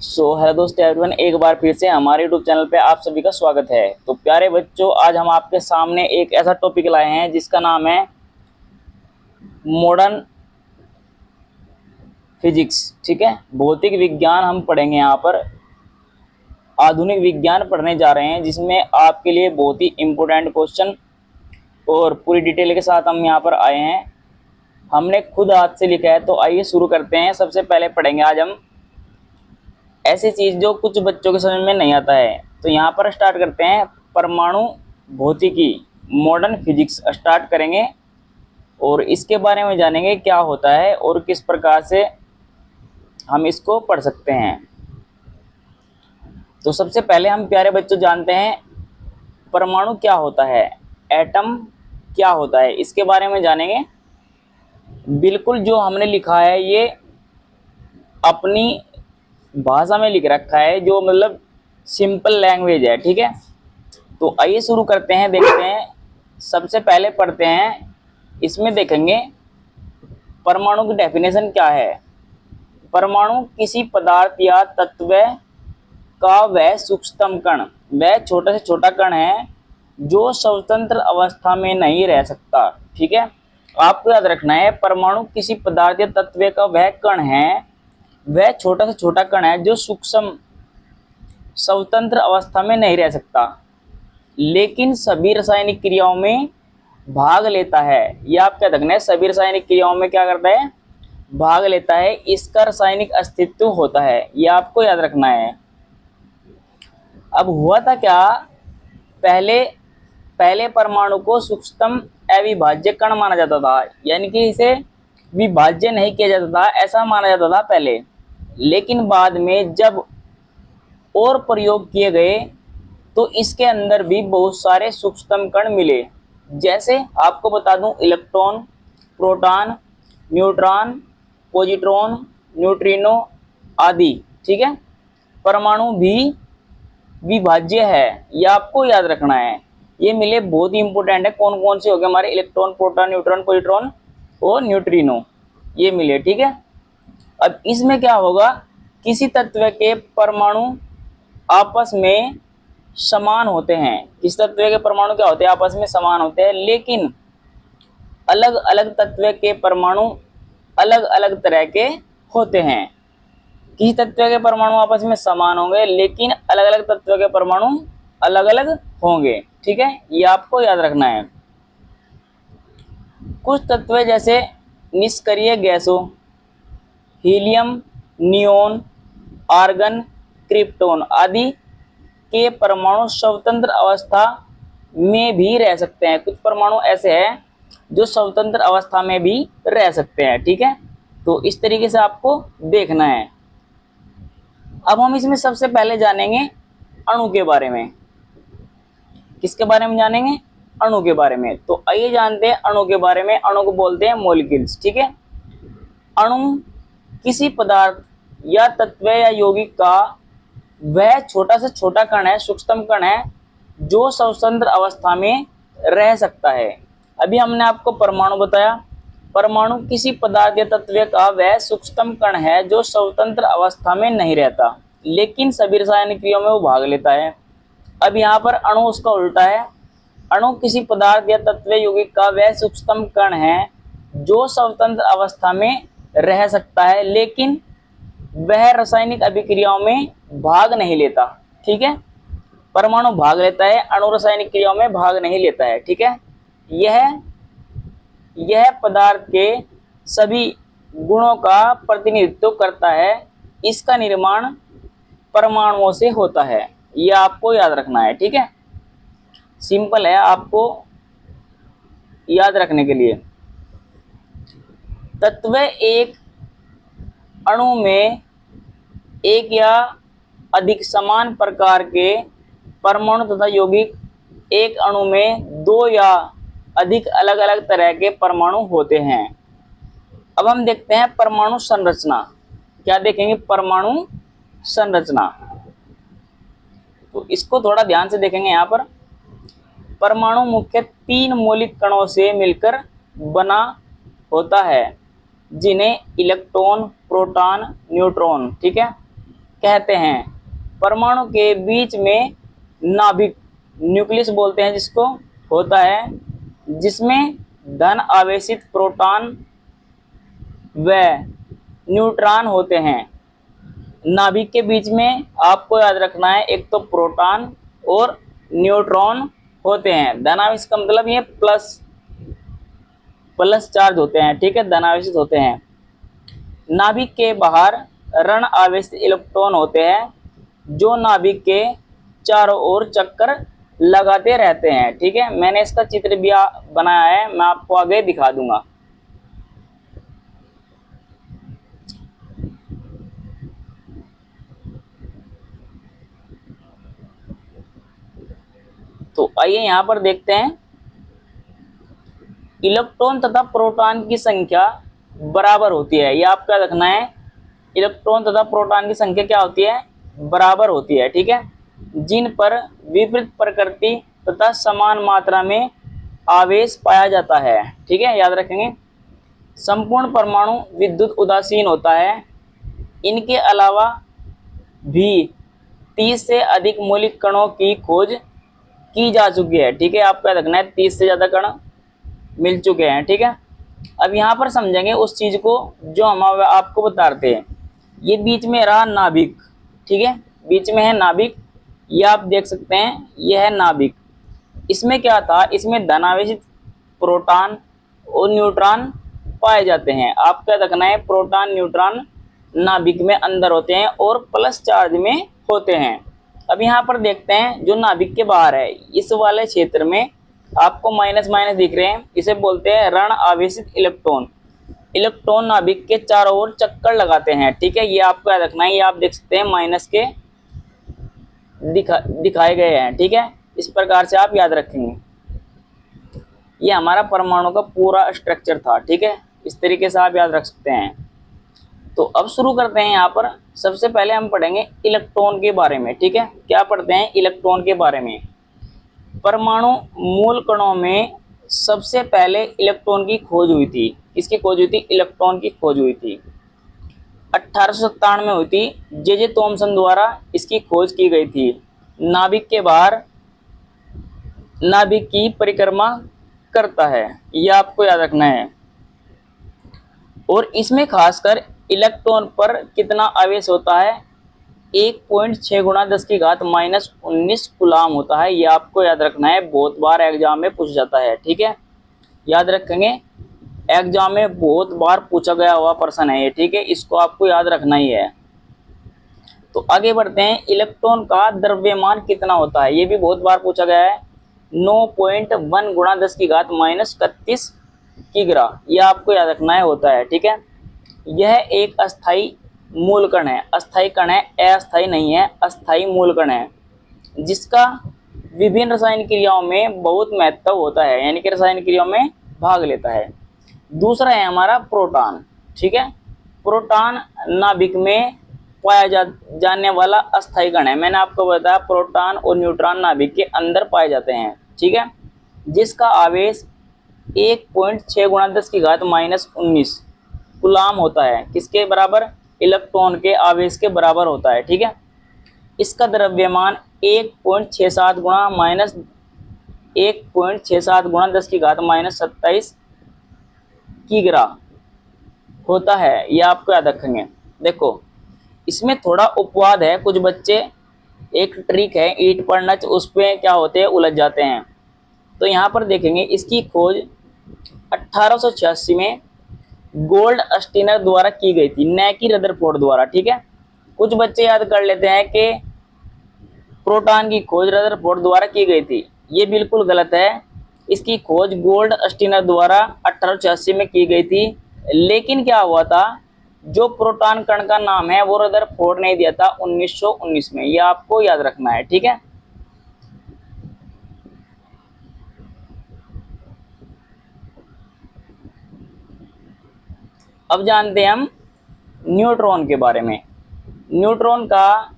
Hello दोस्तों everyone, एक बार फिर से हमारे यूट्यूब चैनल पे आप सभी का स्वागत है। तो प्यारे बच्चों, आज हम आपके सामने एक ऐसा टॉपिक लाए हैं जिसका नाम है मॉडर्न फिजिक्स। ठीक है, भौतिक विज्ञान हम पढ़ेंगे। यहाँ पर आधुनिक विज्ञान पढ़ने जा रहे हैं, जिसमें आपके लिए बहुत ही इम्पोर्टेंट क्वेश्चन और पूरी डिटेल के साथ हम यहाँ पर आए हैं। हमने खुद हाथ से लिखा है। तो आइए शुरू करते हैं। सबसे पहले पढ़ेंगे आज हम ऐसी चीज़ जो कुछ बच्चों के समझ में नहीं आता है। तो यहाँ पर स्टार्ट करते हैं, परमाणु भौतिकी, मॉडर्न फिजिक्स स्टार्ट करेंगे और इसके बारे में जानेंगे क्या होता है और किस प्रकार से हम इसको पढ़ सकते हैं। तो सबसे पहले हम प्यारे बच्चों जानते हैं परमाणु क्या होता है, एटम क्या होता है, इसके बारे में जानेंगे। बिल्कुल जो हमने लिखा है ये अपनी भाषा में लिख रखा है, जो मतलब सिंपल लैंग्वेज है। ठीक है, तो आइए शुरू करते हैं, देखते हैं। सबसे पहले पढ़ते हैं, इसमें देखेंगे परमाणु की डेफिनेशन क्या है। परमाणु किसी पदार्थ या तत्व का वह सूक्ष्मतम कण, वह छोटा से छोटा कण है जो स्वतंत्र अवस्था में नहीं रह सकता। ठीक है, आपको याद रखना है, परमाणु किसी पदार्थ या तत्व का वह कण है, वह छोटा से छोटा कण है जो सूक्ष्म स्वतंत्र अवस्था में नहीं रह सकता, लेकिन सभी रासायनिक क्रियाओं में भाग लेता है। यह आप क्या रखना है, सभी रासायनिक क्रियाओं में क्या करता है, भाग लेता है, इसका रासायनिक अस्तित्व होता है। यह आपको याद रखना है। अब हुआ था क्या, पहले पहले परमाणु को सूक्ष्मतम अविभाज्य कण माना जाता था, यानी कि इसे विभाज्य नहीं किया जाता था, ऐसा माना जाता था पहले। लेकिन बाद में जब और प्रयोग किए गए तो इसके अंदर भी बहुत सारे सूक्ष्मतम कण मिले। जैसे आपको बता दूं, electron, proton, neutron, positron, neutrino आदि। ठीक है, परमाणु भी विभाज्य है, यह आपको याद रखना है। ये मिले बहुत ही इंपॉर्टेंट है। कौन कौन से हो गए हमारे, इलेक्ट्रॉन, प्रोटॉन, न्यूट्रॉन, पॉजिट्रॉन और न्यूट्रिनो, ये मिले। ठीक है, अब इसमें क्या होगा, किसी तत्व के परमाणु आपस में समान होते हैं। किस तत्व के परमाणु क्या होते हैं, आपस में समान होते हैं, लेकिन अलग अलग तत्व के परमाणु अलग अलग तरह के होते हैं। किसी तत्व के परमाणु आपस में समान होंगे, लेकिन अलग अलग तत्व के परमाणु अलग अलग होंगे। ठीक है, ये आपको याद रखना है। कुछ तत्व जैसे निष्क्रिय गैसों, हीलियम, नियोन, आर्गन, क्रिप्टोन आदि के परमाणु स्वतंत्र अवस्था में भी रह सकते हैं। कुछ परमाणु ऐसे हैं जो स्वतंत्र अवस्था में भी रह सकते हैं। ठीक है, तो इस तरीके से आपको देखना है। अब हम इसमें सबसे पहले जानेंगे अणु के बारे में। किसके बारे में जानेंगे, अणु के बारे में। तो आइए जानते हैं अणु के बारे में। अणु को बोलते हैं मॉलिक्यूल्स। ठीक है, अणु किसी पदार्थ या तत्व या यौगिक का वह छोटा से छोटा कण है, सूक्ष्मतम कण है, जो स्वतंत्र अवस्था में रह सकता है। अभी हमने आपको परमाणु बताया। परमाणु किसी पदार्थ या तत्व का वह सूक्ष्मतम कण है जो स्वतंत्र अवस्था में नहीं रहता, लेकिन सभी रासायनिक क्रियाओं में वो भाग लेता है। अब यहाँ पर अणु उसका उल्टा है। अणु किसी पदार्थ या तत्व यौगिक का वह सूक्ष्मतम कण है जो स्वतंत्र अवस्था में रह सकता है, लेकिन वह रासायनिक अभिक्रियाओं में भाग नहीं लेता। ठीक है, परमाणु भाग लेता है, अणु रासायनिक क्रियाओं में भाग नहीं लेता है। ठीक है, यह पदार्थ के सभी गुणों का प्रतिनिधित्व करता है। इसका निर्माण परमाणुओं से होता है, यह आपको याद रखना है। ठीक है, सिंपल है आपको याद रखने के लिए। तत्व एक अणु में एक या अधिक समान प्रकार के परमाणु तथा यौगिक, एक अणु में दो या अधिक अलग अलग तरह के परमाणु होते हैं। अब हम देखते हैं परमाणु संरचना। क्या देखेंगे, परमाणु संरचना। तो इसको थोड़ा ध्यान से देखेंगे। यहाँ पर परमाणु मुख्य तीन मौलिक कणों से मिलकर बना होता है, जिन्हें इलेक्ट्रॉन, प्रोटॉन, न्यूट्रॉन, ठीक है, कहते हैं। परमाणु के बीच में नाभिक, न्यूक्लियस बोलते हैं जिसको, होता है, जिसमें धन आवेशित प्रोटॉन व न्यूट्रॉन होते हैं। नाभिक के बीच में आपको याद रखना है, एक तो प्रोटॉन और न्यूट्रॉन होते हैं। धनावेशित का मतलब ये प्लस चार्ज होते हैं, ठीक है, धनावेशित होते हैं। नाभिक के बाहर ऋण आवेशित इलेक्ट्रॉन होते हैं, जो नाभिक के चारों ओर चक्कर लगाते रहते हैं, ठीक है। मैंने इसका चित्र भी बनाया है, मैं आपको आगे दिखा दूंगा। तो आइए यहाँ पर देखते हैं, इलेक्ट्रॉन तथा प्रोटॉन की संख्या बराबर होती है। ये आपका रखना है, इलेक्ट्रॉन तथा प्रोटॉन की संख्या क्या होती है, बराबर होती है, ठीक है। जिन पर विपरीत प्रकृति तथा समान मात्रा में आवेश पाया जाता है, ठीक है, याद रखेंगे। संपूर्ण परमाणु विद्युत उदासीन होता है। इनके अलावा भी 30 से अधिक मौलिक कणों की खोज की जा चुकी है, ठीक है। आपका रखना है 30 से ज़्यादा कण मिल चुके हैं, ठीक है। अब यहाँ पर समझेंगे उस चीज़ को जो हम आपको बताते हैं। ये बीच में रहा नाभिक, ठीक है, बीच में है नाभिक, ये आप देख सकते हैं, यह है नाभिक। इसमें क्या था, इसमें धनावेशित प्रोटॉन और न्यूट्रॉन पाए जाते हैं। आपका रखना है प्रोटॉन न्यूट्रॉन नाभिक में अंदर होते हैं और प्लस चार्ज में होते हैं। अब यहाँ पर देखते हैं, जो नाभिक के बाहर है, इस वाले क्षेत्र में आपको माइनस माइनस दिख रहे हैं, इसे बोलते हैं ऋण आवेशित इलेक्ट्रॉन। इलेक्ट्रॉन नाभिक के चारों ओर चक्कर लगाते हैं, ठीक है। ये आपको याद रखना है, ये आप देख सकते हैं माइनस के दिखाए गए हैं, ठीक है। इस प्रकार से आप याद रखेंगे। ये हमारा परमाणु का पूरा स्ट्रक्चर था, ठीक है, इस तरीके से आप याद रख सकते हैं। तो अब शुरू करते हैं। यहाँ पर सबसे पहले हम पढ़ेंगे इलेक्ट्रॉन के बारे में, ठीक है। क्या पढ़ते हैं, इलेक्ट्रॉन के बारे में। परमाणु मूल कणों में सबसे पहले इलेक्ट्रॉन की खोज हुई थी। किसकी खोज हुई थी, इलेक्ट्रॉन की खोज हुई थी। 1897 में हुई थी, जे थॉमसन द्वारा इसकी खोज की गई थी। नाभिक के बाहर नाभिक की परिक्रमा करता है, यह आपको याद रखना है। और इसमें खासकर इलेक्ट्रॉन पर कितना आवेश होता है, 1.6 गुणा 10 की घात -19 कूलाम होता है। ये आपको याद रखना है, बहुत बार एग्जाम में पूछा जाता है, ठीक है, याद रखेंगे। एग्जाम में बहुत बार पूछा गया हुआ प्रश्न है ये, ठीक है, इसको आपको याद रखना ही है। तो आगे बढ़ते हैं, इलेक्ट्रॉन का द्रव्यमान कितना होता है, ये भी बहुत बार पूछा गया है। 9.1 गुणा 10 की घात -31 किग्रा, यह आपको याद रखना है, होता है, ठीक है। यह एक अस्थाई मूल कण है, अस्थाई कण है, अस्थाई नहीं है, अस्थाई मूल कण है, जिसका विभिन्न रासायनिक क्रियाओं में बहुत महत्व होता है, यानी कि रासायनिक क्रियाओं में भाग लेता है। दूसरा है हमारा प्रोटॉन, ठीक है। प्रोटॉन नाभिक में पाया जाने वाला अस्थाई कण है। मैंने आपको बताया प्रोटॉन और न्यूट्रॉन नाभिक के अंदर पाए जाते हैं, ठीक है, जिसका आवेश 1.6 गुणा 10 की घात -19 कूलाम होता है। किसके बराबर, इलेक्ट्रॉन के आवेश के बराबर होता है, ठीक है। इसका द्रव्यमान 1.67 गुणा 10 की घात -27 किग्रा होता है, यह आपको याद रखेंगे। देखो इसमें थोड़ा उपवाद है, कुछ बच्चे एक ट्रिक है ईंट पर नच, उस पर क्या होते हैं, उलझ जाते हैं। तो यहाँ पर देखेंगे, इसकी खोज 1886 में गोल्ड स्टीनर द्वारा की गई थी, न कि रदरफोर्ड द्वारा, ठीक है। कुछ बच्चे याद कर लेते हैं कि प्रोटॉन की खोज रदरफोर्ड द्वारा की गई थी, ये बिल्कुल गलत है। इसकी खोज गोल्ड स्टीनर द्वारा 1886 में की गई थी। लेकिन क्या हुआ था, जो प्रोटॉन कण का नाम है वो रदरफोर्ड ने दिया था 1919 में, ये आपको याद रखना है, ठीक है। अब जानते हैं हम न्यूट्रॉन के बारे में। न्यूट्रॉन का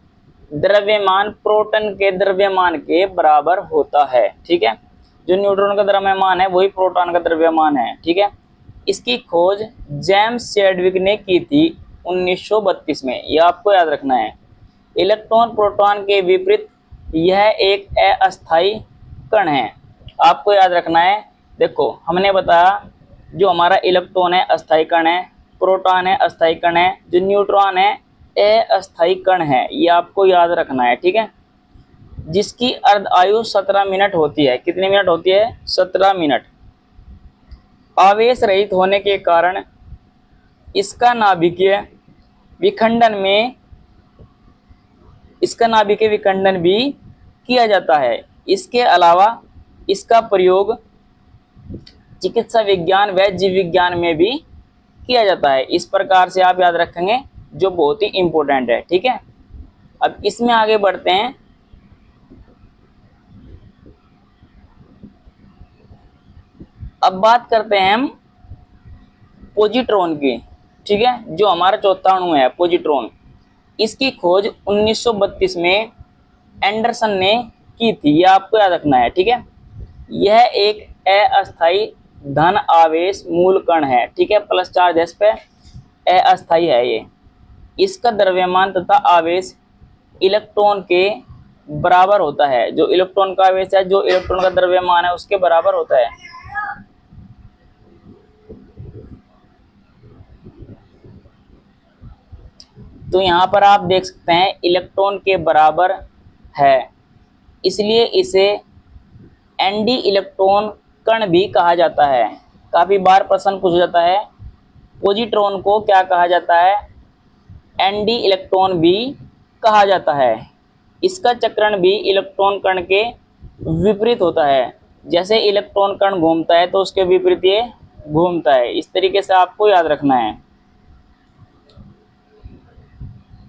द्रव्यमान प्रोटॉन के द्रव्यमान के बराबर होता है, ठीक है। जो न्यूट्रॉन का द्रव्यमान है वही प्रोटॉन का द्रव्यमान है, ठीक है। इसकी खोज जेम्स चैडविक ने की थी 1932 में, यह आपको याद रखना है। इलेक्ट्रॉन प्रोटॉन के विपरीत यह एक अस्थायी कण है। आपको याद रखना है, देखो हमने बताया जो हमारा इलेक्ट्रॉन है अस्थायी कण है, प्रोटॉन है अस्थायी कण है, जो न्यूट्रॉन है अस्थायी कण है। ये आपको याद रखना है, ठीक है। जिसकी अर्ध आयु 17 मिनट होती है। कितनी मिनट होती है? 17 मिनट। आवेश रहित होने के कारण इसका नाभिकीय विखंडन भी किया जाता है। इसके अलावा इसका प्रयोग चिकित्सा विज्ञान व जीव विज्ञान में भी किया जाता है। इस प्रकार से आप याद रखेंगे, जो बहुत ही इंपॉर्टेंट है, ठीक है। अब इसमें आगे बढ़ते हैं। अब बात करते हैं हम पॉजिट्रॉन की, ठीक है। जो हमारा चौथा अणु है पॉजिट्रॉन, इसकी खोज 1932 में एंडरसन ने की थी। यह आपको याद रखना है, ठीक है। यह एक अस्थायी धन आवेश मूल कण है, ठीक है। प्लस चार्ज इस पे अस्थायी है ये। इसका द्रव्यमान तथा आवेश इलेक्ट्रॉन के बराबर होता है। जो इलेक्ट्रॉन का आवेश है, जो इलेक्ट्रॉन का द्रव्यमान है, उसके बराबर होता है। तो यहाँ पर आप देख सकते हैं इलेक्ट्रॉन के बराबर है, इसलिए इसे एनडी इलेक्ट्रॉन कण भी कहा जाता है। काफी बार प्रश्न पूछा जाता है, पॉजिट्रॉन को क्या कहा जाता है? एनडी इलेक्ट्रॉन भी कहा जाता है। इसका चक्रण भी इलेक्ट्रॉन कण के विपरीत होता है। जैसे इलेक्ट्रॉन कण घूमता है तो उसके विपरीत ये घूमता है। इस तरीके से आपको याद रखना है।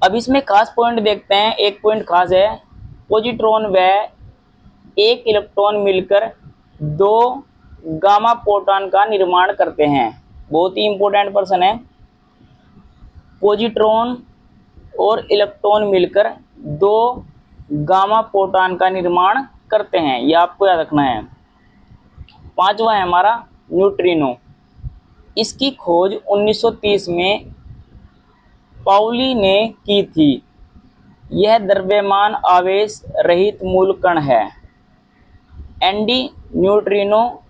अब इसमें खास पॉइंट देखते हैं। एक पॉइंट खास है, पॉजिट्रॉन व एक इलेक्ट्रॉन मिलकर 2 गामा प्रोटॉन का निर्माण करते हैं। बहुत ही इंपॉर्टेंट प्रश्न है। पॉजिट्रॉन और इलेक्ट्रॉन मिलकर 2 गामा प्रोटॉन का निर्माण करते हैं। यह आपको याद रखना है। पांचवा है हमारा न्यूट्रिनो। इसकी खोज 1930 में पाउली ने की थी। यह द्रव्यमान आवेश रहित मूल कण है। एनडी न्यूट्रिनो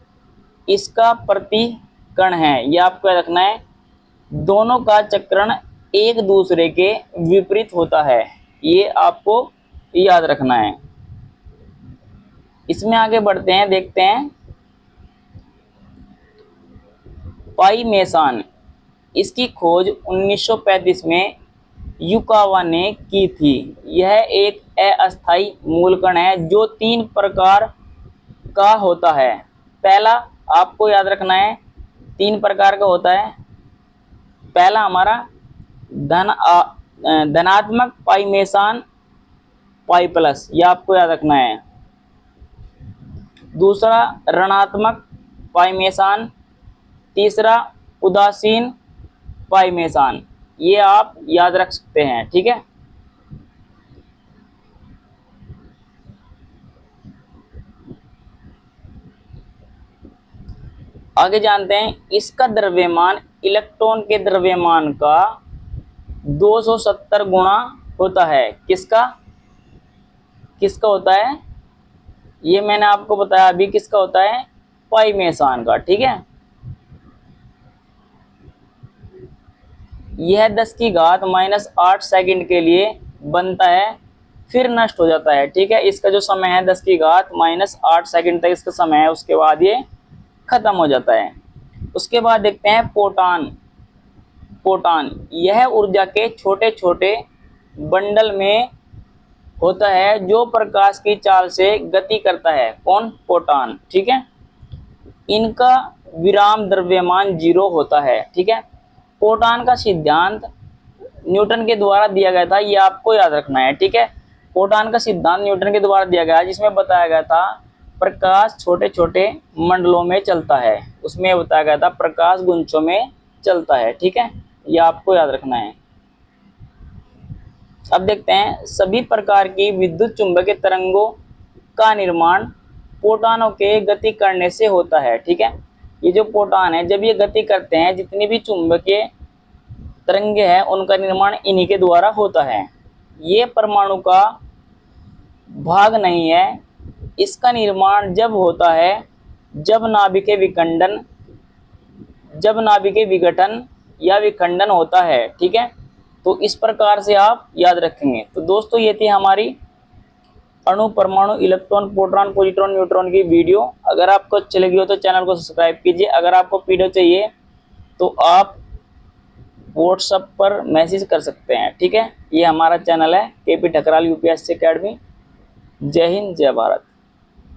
इसका प्रति कण है। यह आपको याद रखना है। दोनों का चक्रण एक दूसरे के विपरीत होता है। ये आपको याद रखना है। इसमें आगे बढ़ते हैं, देखते हैं पाई मेसान। इसकी खोज 1935 में युकावा ने की थी। यह एक अस्थायी मूलकण है जो 3 प्रकार का होता है। पहला आपको याद रखना है, 3 प्रकार का होता है। पहला हमारा धनात्मक पाई मेसान पाई प्लस, यह आपको याद रखना है। दूसरा ऋणात्मक पाई मेसान, तीसरा उदासीन पाई मेसान। ये आप याद रख सकते हैं, ठीक है। आगे जानते हैं, इसका द्रव्यमान इलेक्ट्रॉन के द्रव्यमान का 270 गुना होता है। किसका होता है? ये मैंने आपको बताया अभी। किसका होता है? पाई मेसान का, ठीक है। यह 10 की घात -8 सेकंड के लिए बनता है, फिर नष्ट हो जाता है, ठीक है। इसका जो समय है 10 की घात -8 सेकंड तक इसका समय है, उसके बाद ये खत्म हो जाता है। उसके बाद देखते हैं फोटॉन। यह ऊर्जा के छोटे छोटे बंडल में होता है जो प्रकाश की चाल से गति करता है। कौन? फोटॉन, ठीक है। इनका विराम द्रव्यमान 0 होता है, ठीक है। फोटॉन का सिद्धांत न्यूटन के द्वारा दिया गया था। यह आपको याद रखना है, ठीक है। फोटॉन का सिद्धांत न्यूटन के द्वारा दिया गया, जिसमें बताया गया था प्रकाश छोटे छोटे मंडलों में चलता है। उसमें बताया गया था प्रकाश गुंजों में चलता है, ठीक है। यह आपको याद रखना है। अब देखते हैं, सभी प्रकार की विद्युत चुंबकीय तरंगों का निर्माण फोटॉनों के गति करने से होता है, ठीक है। ये जो फोटॉन है, जब ये गति करते हैं, जितनी भी चुंबकीय तरंगे हैं उनका निर्माण इन्हीं के द्वारा होता है। ये परमाणु का भाग नहीं है। इसका निर्माण जब होता है जब नाभिक विखंडन, जब नाभिक विघटन या विखंडन होता है। ठीक है, तो इस प्रकार से आप याद रखेंगे। तो दोस्तों ये थी हमारी अणु, परमाणु, इलेक्ट्रॉन, प्रोटॉन, पॉजिट्रॉन, न्यूट्रॉन की वीडियो। अगर आपको अच्छी लगी हो तो चैनल को सब्सक्राइब कीजिए। अगर आपको पीडीएफ चाहिए तो आप व्हाट्सएप पर मैसेज कर सकते हैं। ठीक है, ये हमारा चैनल है केपी ठकराल यूपीएससी एकेडमी। जय हिंद, जय भारत।